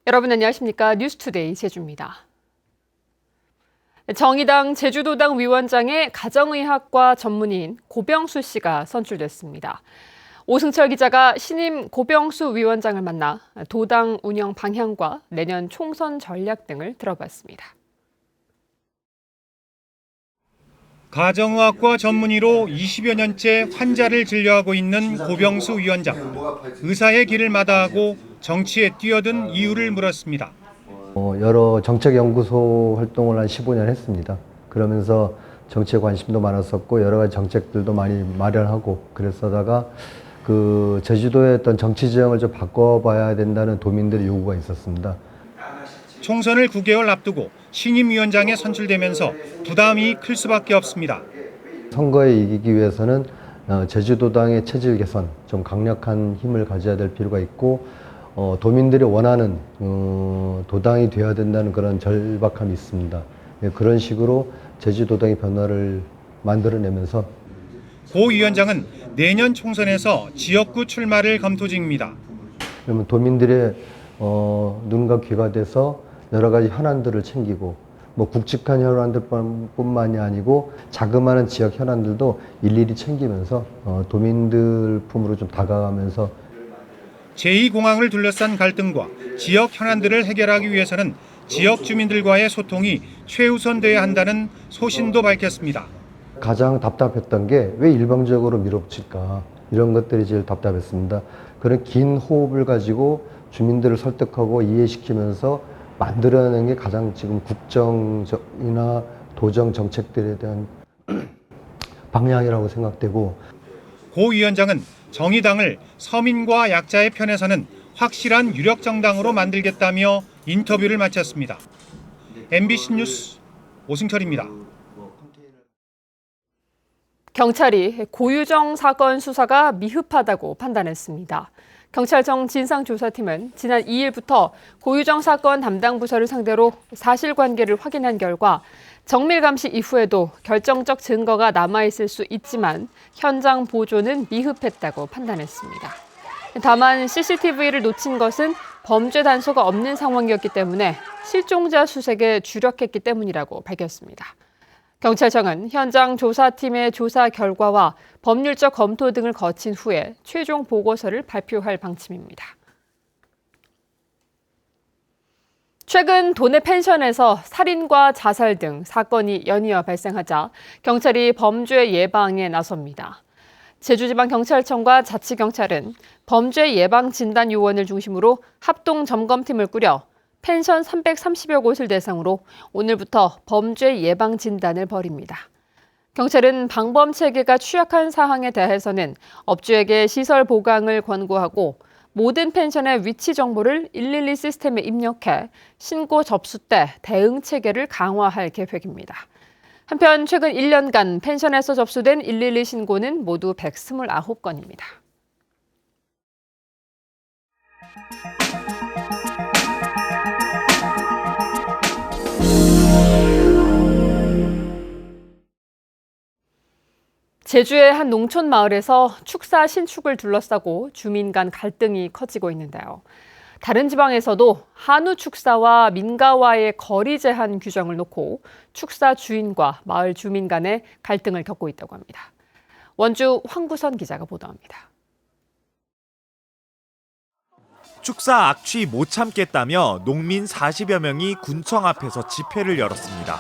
여러분 안녕하십니까? 뉴스투데이 제주입니다. 정의당 제주도당 위원장에 가정의학과 전문의인 고병수 씨가 선출됐습니다. 오승철 기자가 신임 고병수 위원장을 만나 도당 운영 방향과 내년 총선 전략 등을 들어봤습니다. 가정의학과 전문의로 20여 년째 환자를 진료하고 있는 고병수 위원장. 의사의 길을 마다하고 정치에 뛰어든 이유를 물었습니다. 여러 정책연구소 활동을 한 15년 했습니다. 그러면서 정치에 관심도 많았었고 여러 가지 정책들도 많이 마련하고 그랬다가 제주도의 어떤 정치 지형을 좀 바꿔봐야 된다는 도민들의 요구가 있었습니다. 총선을 9개월 앞두고 신임 위원장에 선출되면서 부담이 클 수밖에 없습니다. 선거에 이기기 위해서는 제주도당의 체질 개선, 좀 강력한 힘을 가져야 될 필요가 있고 도민들이 원하는 도당이 되어야 된다는 그런 절박함이 있습니다. 그런 식으로 제주도당의 변화를 만들어내면서 고 위원장은 내년 총선에서 지역구 출마를 검토 중입니다. 그러면 도민들의 눈과 귀가 돼서 여러 가지 현안들을 챙기고 굵직한 현안들뿐만이 아니고 자그마한 지역 현안들도 일일이 챙기면서 도민들 품으로 좀 다가가면서 제2공항을 둘러싼 갈등과 지역 현안들을 해결하기 위해서는 지역 주민들과의 소통이 최우선돼야 한다는 소신도 밝혔습니다. 가장 답답했던 게 왜 일방적으로 밀어붙일까 이런 것들이 제일 답답했습니다. 그런 긴 호흡을 가지고 주민들을 설득하고 이해시키면서 만들어내는 게 가장 지금 국정이나 도정 정책들에 대한 방향이라고 생각되고 고 위원장은 정의당을 서민과 약자의 편에 서는 확실한 유력 정당으로 만들겠다며 인터뷰를 마쳤습니다. MBC 뉴스 오승철입니다. 경찰이 고유정 사건 수사가 미흡하다고 판단했습니다. 경찰청 진상조사팀은 지난 2일부터 고유정 사건 담당 부서를 상대로 사실관계를 확인한 결과 정밀 감시 이후에도 결정적 증거가 남아있을 수 있지만 현장 보존은 미흡했다고 판단했습니다. 다만 CCTV를 놓친 것은 범죄 단서가 없는 상황이었기 때문에 실종자 수색에 주력했기 때문이라고 밝혔습니다. 경찰청은 현장 조사팀의 조사 결과와 법률적 검토 등을 거친 후에 최종 보고서를 발표할 방침입니다. 최근 도내 펜션에서 살인과 자살 등 사건이 연이어 발생하자 경찰이 범죄 예방에 나섭니다. 제주지방경찰청과 자치경찰은 범죄 예방 진단 요원을 중심으로 합동 점검팀을 꾸려 펜션 330여 곳을 대상으로 오늘부터 범죄 예방 진단을 벌입니다. 경찰은 방범 체계가 취약한 사항에 대해서는 업주에게 시설 보강을 권고하고 모든 펜션의 위치 정보를 112 시스템에 입력해 신고 접수 때 대응 체계를 강화할 계획입니다. 한편 최근 1년간 펜션에서 접수된 112 신고는 모두 129건입니다. 제주의 한 농촌 마을에서 축사 신축을 둘러싸고 주민 간 갈등이 커지고 있는데요. 다른 지방에서도 한우 축사와 민가와의 거리 제한 규정을 놓고 축사 주인과 마을 주민 간의 갈등을 겪고 있다고 합니다. 원주 황구선 기자가 보도합니다. 축사 악취 못 참겠다며 농민 40여 명이 군청 앞에서 집회를 열었습니다.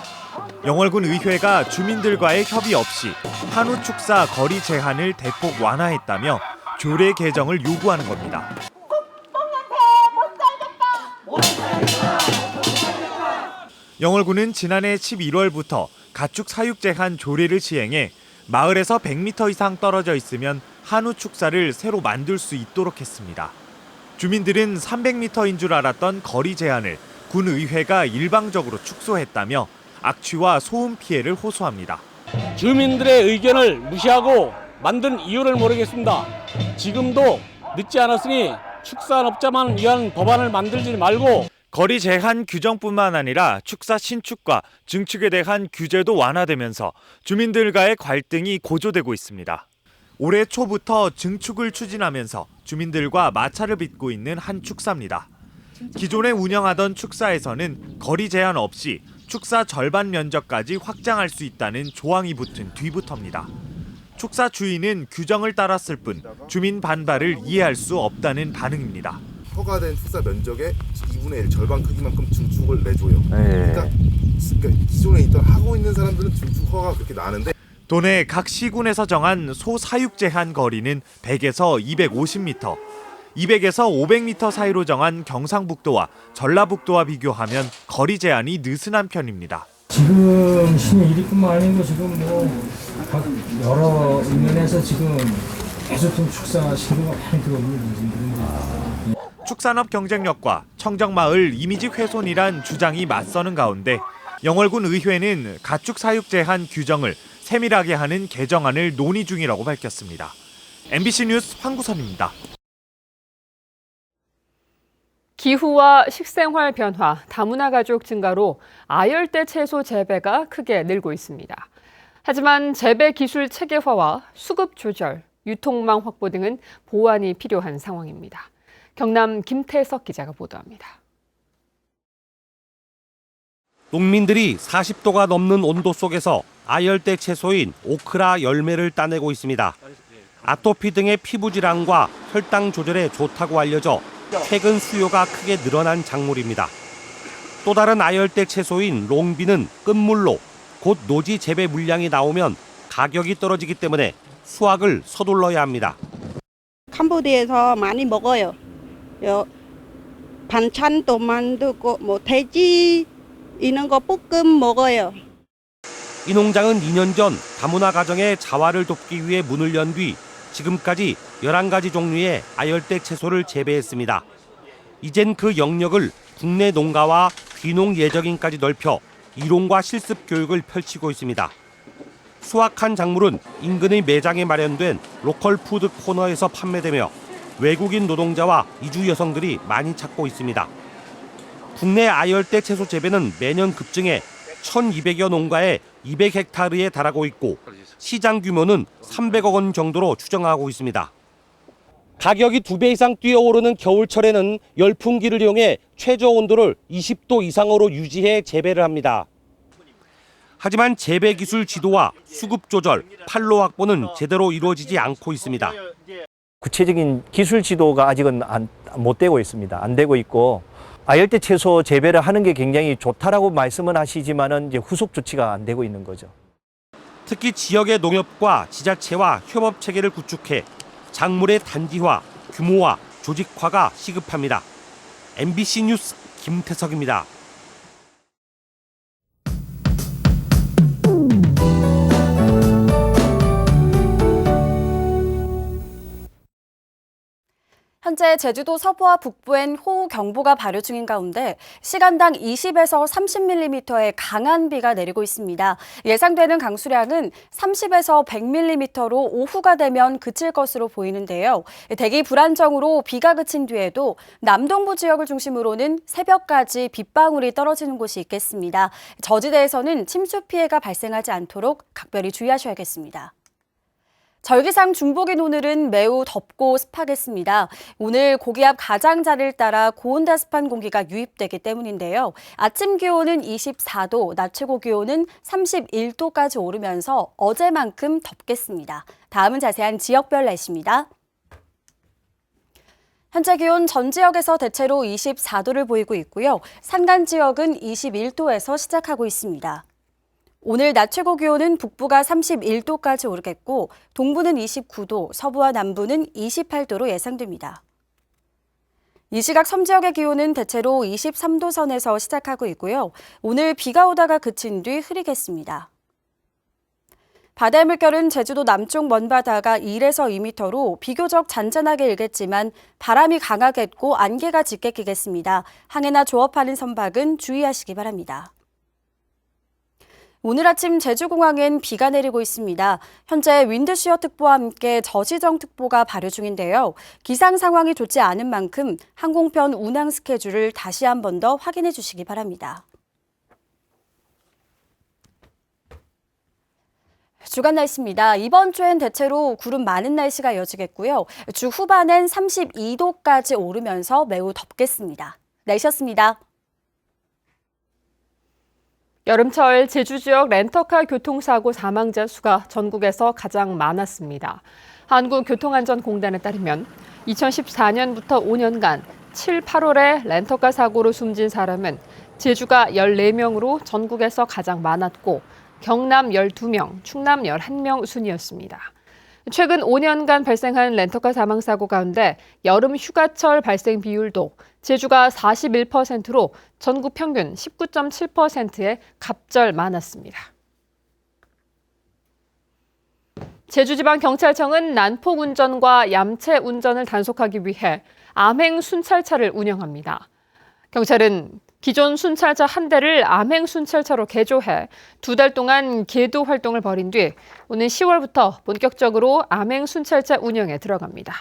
영월군 의회가 주민들과의 협의 없이 한우 축사 거리 제한을 대폭 완화했다며 조례 개정을 요구하는 겁니다. 영월군은 지난해 11월부터 가축 사육 제한 조례를 시행해 마을에서 100m 이상 떨어져 있으면 한우 축사를 새로 만들 수 있도록 했습니다. 주민들은 300m인 줄 알았던 거리 제한을 군 의회가 일방적으로 축소했다며 악취와 소음 피해를 호소합니다. 주민들의 의견을 무시하고 만든 이유를 모르겠습니다. 지금도 늦지 않았으니 축산업자만 위한 법안을 만들지 말고 거리 제한 규정뿐만 아니라 축사 신축과 증축에 대한 규제도 완화되면서 주민들과의 갈등이 고조되고 있습니다. 올해 초부터 증축을 추진하면서 주민들과 마찰을 빚고 있는 한 축사입니다. 기존에 운영하던 축사에서는 거리 제한 없이 축사 절반 면적까지 확장할 수 있다는 조항이 붙은 뒤부터입니다. 축사 주인은 규정을 따랐을 뿐 주민 반발을 이해할 수 없다는 반응입니다. 허가된 축사 면적의 2분의 1 절반 크기만큼 증축을 내줘요. 그러니까 기존에 있던 하고 있는 사람들은 증축 허가가 그렇게 나는데 도내 각 시군에서 정한 소 사육 제한 거리는 100에서 250m, 200에서 500m 사이로 정한 경상북도와 전라북도와 비교하면 거리 제한이 느슨한 편입니다. 지금 신의 일위뿐만 아니고 지금 각 여러 면에서 지금 계속 좀 축사 신고가 많이 들어오는 축산업 경쟁력과 청정마을 이미지 훼손이란 주장이 맞서는 가운데 영월군 의회는 가축 사육 제한 규정을 세밀하게 하는 개정안을 논의 중이라고 밝혔습니다. MBC 뉴스 황구선입니다. 기후와 식생활 변화, 다문화 가족 증가로 아열대 채소 재배가 크게 늘고 있습니다. 하지만 재배 기술 체계화와 수급 조절, 유통망 확보 등은 보완이 필요한 상황입니다. 경남 김태석 기자가 보도합니다. 농민들이 40도가 넘는 온도 속에서 아열대 채소인 오크라 열매를 따내고 있습니다. 아토피 등의 피부 질환과 혈당 조절에 좋다고 알려져 최근 수요가 크게 늘어난 작물입니다. 또 다른 아열대 채소인 롱비는 끝물로 곧 노지 재배 물량이 나오면 가격이 떨어지기 때문에 수확을 서둘러야 합니다. 캄보디아에서 많이 먹어요. 반찬도 만들고 돼지 이런 거 볶음 먹어요. 이 농장은 2년 전 다문화 가정의 자활을 돕기 위해 문을 연 뒤 지금까지 11가지 종류의 아열대 채소를 재배했습니다. 이젠 그 영역을 국내 농가와 귀농 예정인까지 넓혀 이론과 실습 교육을 펼치고 있습니다. 수확한 작물은 인근의 매장에 마련된 로컬 푸드 코너에서 판매되며 외국인 노동자와 이주 여성들이 많이 찾고 있습니다. 국내 아열대 채소 재배는 매년 급증해 1,200여 농가에 200헥타르에 달하고 있고 시장 규모는 300억 원 정도로 추정하고 있습니다. 가격이 2배 이상 뛰어오르는 겨울철에는 열풍기를 이용해 최저 온도를 20도 이상으로 유지해 재배를 합니다. 하지만 재배 기술 지도와 수급 조절, 판로 확보는 제대로 이루어지지 않고 있습니다. 구체적인 기술 지도가 아직은 못 되고 있습니다. 안 되고 있고 아열대 채소 재배를 하는 게 굉장히 좋다라고 말씀은 하시지만은 이제 후속 조치가 안 되고 있는 거죠. 특히 지역의 농협과 지자체와 협업 체계를 구축해 작물의 단기화, 규모화, 조직화가 시급합니다. MBC 뉴스 김태석입니다. 현재 제주도 서부와 북부엔 호우경보가 발효 중인 가운데 시간당 20에서 30mm의 강한 비가 내리고 있습니다. 예상되는 강수량은 30에서 100mm로 오후가 되면 그칠 것으로 보이는데요. 대기 불안정으로 비가 그친 뒤에도 남동부 지역을 중심으로는 새벽까지 빗방울이 떨어지는 곳이 있겠습니다. 저지대에서는 침수 피해가 발생하지 않도록 각별히 주의하셔야겠습니다. 절기상 중복인 오늘은 매우 덥고 습하겠습니다. 오늘 고기압 가장자리를 따라 고온다습한 공기가 유입되기 때문인데요. 아침 기온은 24도, 낮 최고 기온은 31도까지 오르면서 어제만큼 덥겠습니다. 다음은 자세한 지역별 날씨입니다. 현재 기온 전 지역에서 대체로 24도를 보이고 있고요. 산간 지역은 21도에서 시작하고 있습니다. 오늘 낮 최고 기온은 북부가 31도까지 오르겠고 동부는 29도, 서부와 남부는 28도로 예상됩니다. 이 시각 섬 지역의 기온은 대체로 23도 선에서 시작하고 있고요. 오늘 비가 오다가 그친 뒤 흐리겠습니다. 바다의 물결은 제주도 남쪽 먼바다가 1에서 2m로 비교적 잔잔하게 일겠지만 바람이 강하겠고 안개가 짙게 끼겠습니다. 항해나 조업하는 선박은 주의하시기 바랍니다. 오늘 아침 제주공항엔 비가 내리고 있습니다. 현재 윈드시어특보와 함께 저시정특보가 발효 중인데요. 기상 상황이 좋지 않은 만큼 항공편 운항 스케줄을 다시 한 번 더 확인해 주시기 바랍니다. 주간 날씨입니다. 이번 주엔 대체로 구름 많은 날씨가 이어지겠고요. 주 후반엔 32도까지 오르면서 매우 덥겠습니다. 내셨습니다. 여름철 제주 지역 렌터카 교통사고 사망자 수가 전국에서 가장 많았습니다. 한국교통안전공단에 따르면 2014년부터 5년간 7, 8월에 렌터카 사고로 숨진 사람은 제주가 14명으로 전국에서 가장 많았고 경남 12명, 충남 11명 순이었습니다. 최근 5년간 발생한 렌터카 사망사고 가운데 여름 휴가철 발생 비율도 제주가 41%로 전국 평균 19.7%의 갑절 많았습니다. 제주지방경찰청은 난폭 운전과 얌체 운전을 단속하기 위해 암행 순찰차를 운영합니다. 경찰은 기존 순찰차 한 대를 암행 순찰차로 개조해 2달 동안 계도 활동을 벌인 뒤 오는 10월부터 본격적으로 암행 순찰차 운영에 들어갑니다.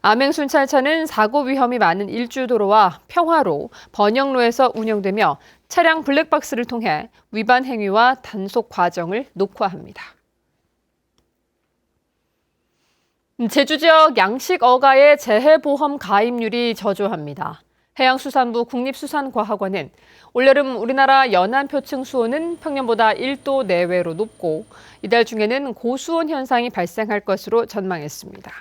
암행 순찰차는 사고 위험이 많은 일주도로와 평화로 번영로에서 운영되며 차량 블랙박스를 통해 위반 행위와 단속 과정을 녹화합니다. 제주 지역 양식 어가의 재해보험 가입률이 저조합니다. 해양수산부 국립수산과학원은 올여름 우리나라 연안표층 수온은 평년보다 1도 내외로 높고 이달 중에는 고수온 현상이 발생할 것으로 전망했습니다.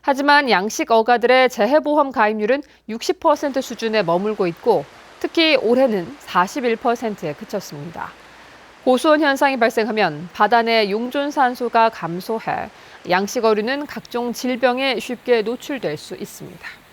하지만 양식 어가들의 재해보험 가입률은 60% 수준에 머물고 있고 특히 올해는 41%에 그쳤습니다. 고수온 현상이 발생하면 바다 내 용존산소가 감소해 양식 어류는 각종 질병에 쉽게 노출될 수 있습니다.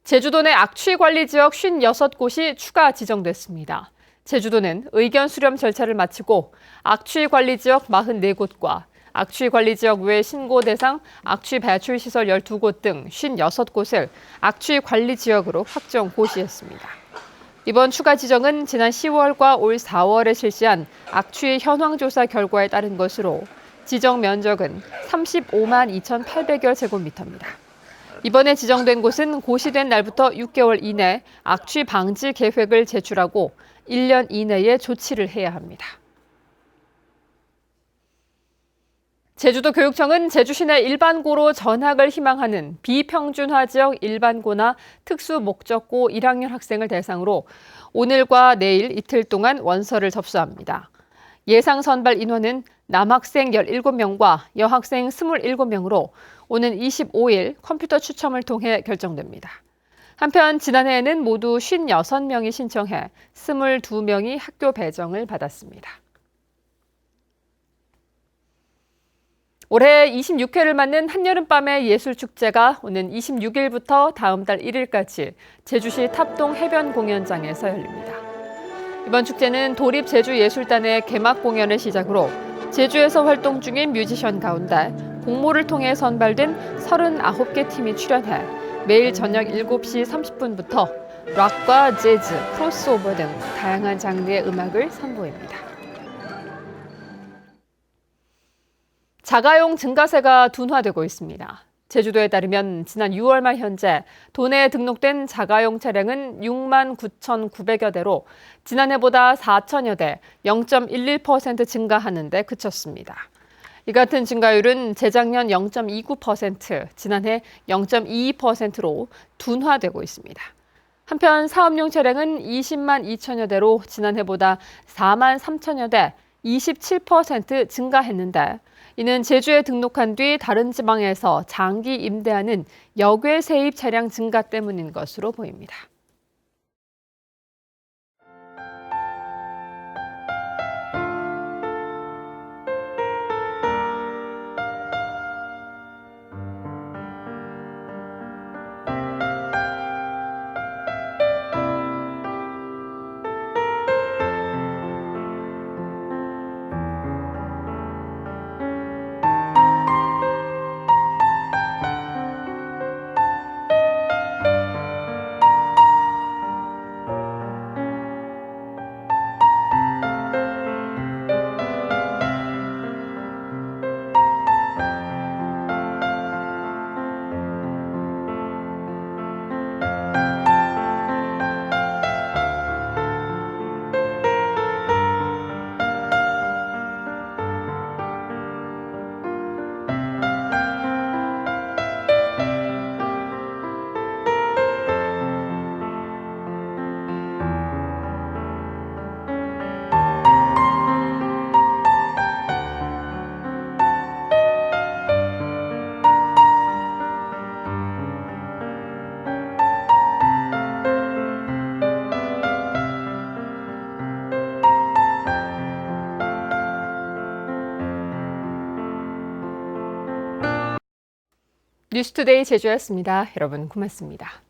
제주도 내 악취관리 지역 56곳이 추가 지정됐습니다. 제주도는 의견 수렴 절차를 마치고 악취관리 지역 44곳과 악취관리 지역 외 신고 대상 악취 배출 시설 12곳 등 56곳을 악취관리 지역으로 확정 고시했습니다. 이번 추가 지정은 지난 10월과 올 4월에 실시한 악취 현황 조사 결과에 따른 것으로 지정 면적은 35만 2,800여 제곱미터입니다. 이번에 지정된 곳은 고시된 날부터 6개월 이내 악취 방지 계획을 제출하고 1년 이내에 조치를 해야 합니다. 제주도 교육청은 제주시내 일반고로 전학을 희망하는 비평준화 지역 일반고나 특수목적고 1학년 학생을 대상으로 오늘과 내일 이틀 동안 원서를 접수합니다. 예상 선발 인원은 남학생 17명과 여학생 27명으로 오는 25일 컴퓨터 추첨을 통해 결정됩니다. 한편 지난해에는 모두 56명이 신청해 22명이 학교 배정을 받았습니다. 올해 26회를 맞는 한여름밤의 예술축제가 오는 26일부터 다음 달 1일까지 제주시 탑동 해변 공연장에서 열립니다. 이번 축제는 도립제주예술단의 개막 공연을 시작으로 제주에서 활동 중인 뮤지션 가운데 공모를 통해 선발된 39개 팀이 출연해 매일 저녁 7시 30분부터 락과 재즈, 크로스오버 등 다양한 장르의 음악을 선보입니다. 자가용 증가세가 둔화되고 있습니다. 제주도에 따르면 지난 6월 말 현재 도내에 등록된 자가용 차량은 6만 9,900여 대로 지난해보다 4천여 대, 0.11% 증가하는 데 그쳤습니다. 이 같은 증가율은 재작년 0.29%, 지난해 0.22%로 둔화되고 있습니다. 한편 사업용 차량은 20만 2천여 대로 지난해보다 4만 3천여 대, 27% 증가했는데 이는 제주에 등록한 뒤 다른 지방에서 장기 임대하는 역외 세입 차량 증가 때문인 것으로 보입니다. 뉴스투데이 제주였습니다. 여러분 고맙습니다.